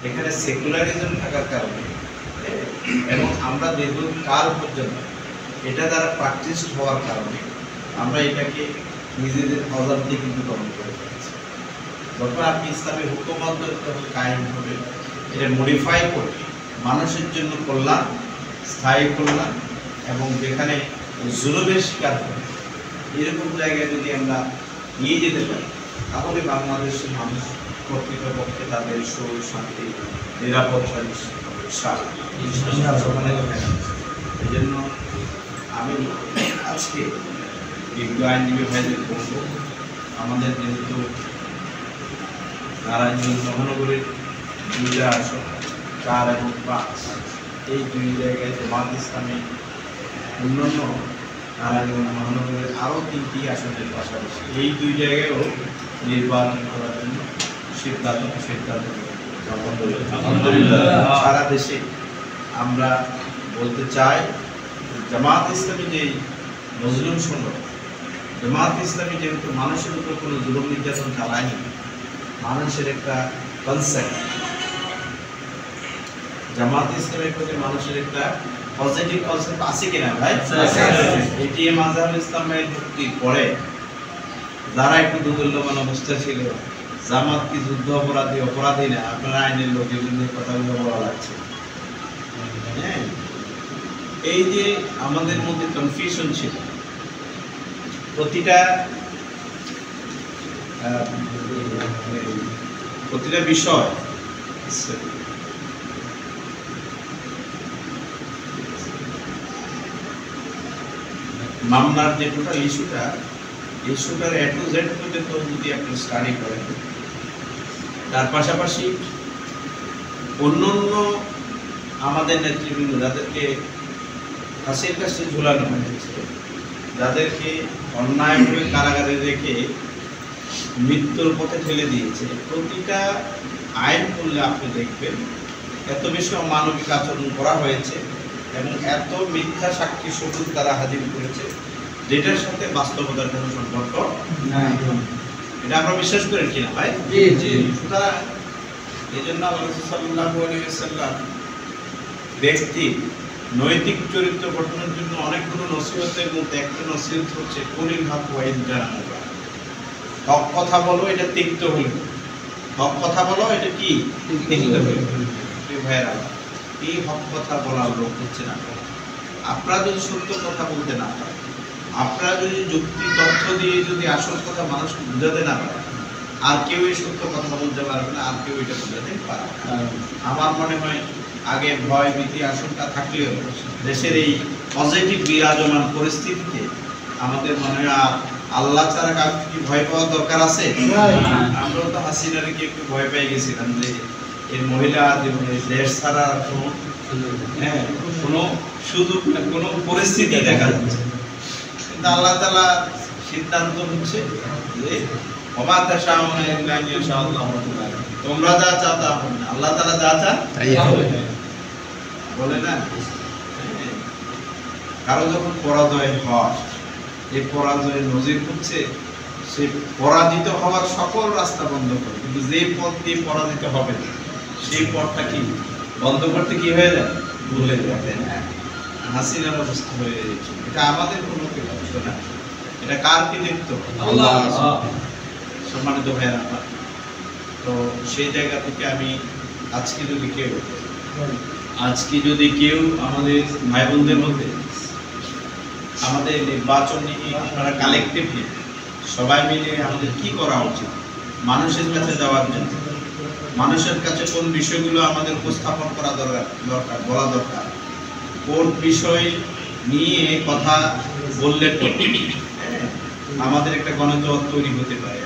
এখানে সেকুলারিজম থাকার কারণে এবং আমরা দীর্ঘকাল পর্যন্ত এটা দ্বারা প্র্যাকটিস হওয়ার কারণে আমরা এটাকে নিজেদের অজান্তে কিন্তু গ্রহণ করে ফেলেছি। যখন আপনি ইসলামী হুকুমত যখন কায়েম হবে, এটা মডিফাই করে মানুষের জন্য কল্যাণ, স্থায়ী কল্যাণ এবং যেখানে জুলুমের শিকার হবে এরকম জায়গায় যদি আমরা নিয়ে যেতে পারি, তাহলে বাংলাদেশের মানুষ প্রকৃতপক্ষে তাদের সুখ শান্তি নিরাপত্তা নিশ্চিত হবে। এই জন্য আমি আজকে বিজ্ঞ আইনজীবী ভাইদের বলব, আমাদের যেহেতু নারায়ণগঞ্জ মহানগরীর দুইটা আসন 4 এবং 5, এই দুই জায়গায় জামাত ইসলামী অন্যান্য নারায়ণগঞ্জ মহানগরের আরও 3টি আসনের পাশাপাশি এই দুই জায়গায়ও নির্বাচন করার জন্য সিদ্ধান্ত সারা দেশে আমরা বলতে চাই, জামাত ইসলামী যে মজলুম সংগঠন, জামাত ইসলামী যেহেতু মানুষের উপর কোনো জুলুম নির্যাতন চালায়নি, মানুষের একটা কনসেপ্ট, জামাত ইসলামের প্রতি মানুষের একটা পজিটিভ কনসেপ্ট আছে কিনা ভাই? এটি মাযহারুল ইসলামের যুক্তির পরে যারা একটু দুর্বলমান অবস্থা ছিল, জামাত কি যুদ্ধ অপরাধী না, আপনারা আইনের লোক, এগুলো কথাগুলো বলা লাগছে। হ্যাঁ, এই যে আমাদের মধ্যে কনফিউশন ছিল, প্রতিটা বিষয় মামলার যে টোটাল ইস্যুটার A to Z পর্যন্ত যদি আপনি স্টাডি করেন, তার পাশাপাশি অন্য আমাদের নেতৃবৃন্দ যাদেরকে ফাঁসির কাছে ঝুলানো হয়েছে, যাদেরকে অন্যায়ভাবে কারাগারে রেখে মৃত্যুর পথে ঠেলে দিয়েছে, প্রতিটা আইন করলে আপনি দেখবেন এত বেশি অমানবিক আচরণ করা হয়েছে এবং এত মিথ্যা সাক্ষী সবুজ তারা হাজির করেছে, যেটার সাথে বাস্তবতার কোনো সম্পর্ক নাই। এটা আমরা বিশ্বাস করেন কিনা ভাই? সুতরাং এই জন্য আল্লাহ সাল্লাল্লাহু আলাইহি ওয়াসাল্লাম ব্যক্তি নৈতিক চরিত্র গঠনের জন্য অনেকগুলো নসিহতের মধ্যে একটা নসিহত হচ্ছে কুলিল হক ওয়া ইন কানা মুররা। হক কথা বলো, এটা তিক্ত হলো, হক কথা বলো, এটা কি তিক্ত হলো। ভাইরা, এই হক কথা বলার লোক হচ্ছে না। আপনারা যদি সত্য কথা বলতে না পারেন, আপনারা যদি যুক্তি তথ্য দিয়ে যদি আসল কথা মানুষকে বোঝাতে না পারেন, আর কেউ এই সত্য কথা বলতে পারবে না, আর কেউ এটা বোঝাতে পারবে না। আমার মনে হয় আগে ভয় ভীতি আশঙ্কা থাকলেও দেশের এই পজিটিভ বিরাজমান পরিস্থিতিতে আমাদের মনে হয় আর আল্লাহ ছাড়া কাউকে কি ভয় পাওয়ার দরকার আছে? আমরাও তো হাসিনারে কি একটু ভয় পেয়ে গেছিলাম যে এই মহিলা জীবনে দেশ ছাড়া কোনো সুযোগ কোনো পরিস্থিতি দেখা যাচ্ছে। কিন্তু আল্লাহ তাআলা সিদ্ধান্ত হচ্ছে যে তোমরা যা চাও তা হবে না, আল্লাহ তাআলা যা চান তাই হবে। বলে না, কারো যখন পরাজয় হয়, এই পরাজয়ের নজির হচ্ছে সে পরাজিত হওয়ার সকল রাস্তা বন্ধ করে, কিন্তু যে পথ দিয়ে পরাজিত হবে না সেই পথটা কি বন্ধ করতে কি হয়ে যায়, ভুলে যাবে। হাসিনার অবস্থা হয়ে গেছে। এটা আমাদের কোনো কৃতিত্ব না, এটা কার কৃতিত্ব? আল্লাহ। সম্মানিত ভাইয়েরা, তো সেই জায়গা থেকে আমি আজকে যদি কেউ আমাদের ভাই বোনদের মধ্যে আমাদের নির্বাচন নিয়ে আপনারা কালেকটিভলি সবাই মিলে আমাদের কি করা উচিত, মানুষের কাছে যাওয়ার জন্য, মানুষের কাছে কোন বিষয়গুলো আমাদের উপস্থাপন করা দরকার, বলা দরকার, কোন বিষয় নিয়ে কথা বললে আমাদের একটা গণজোয়ার তৈরি হতে পারে।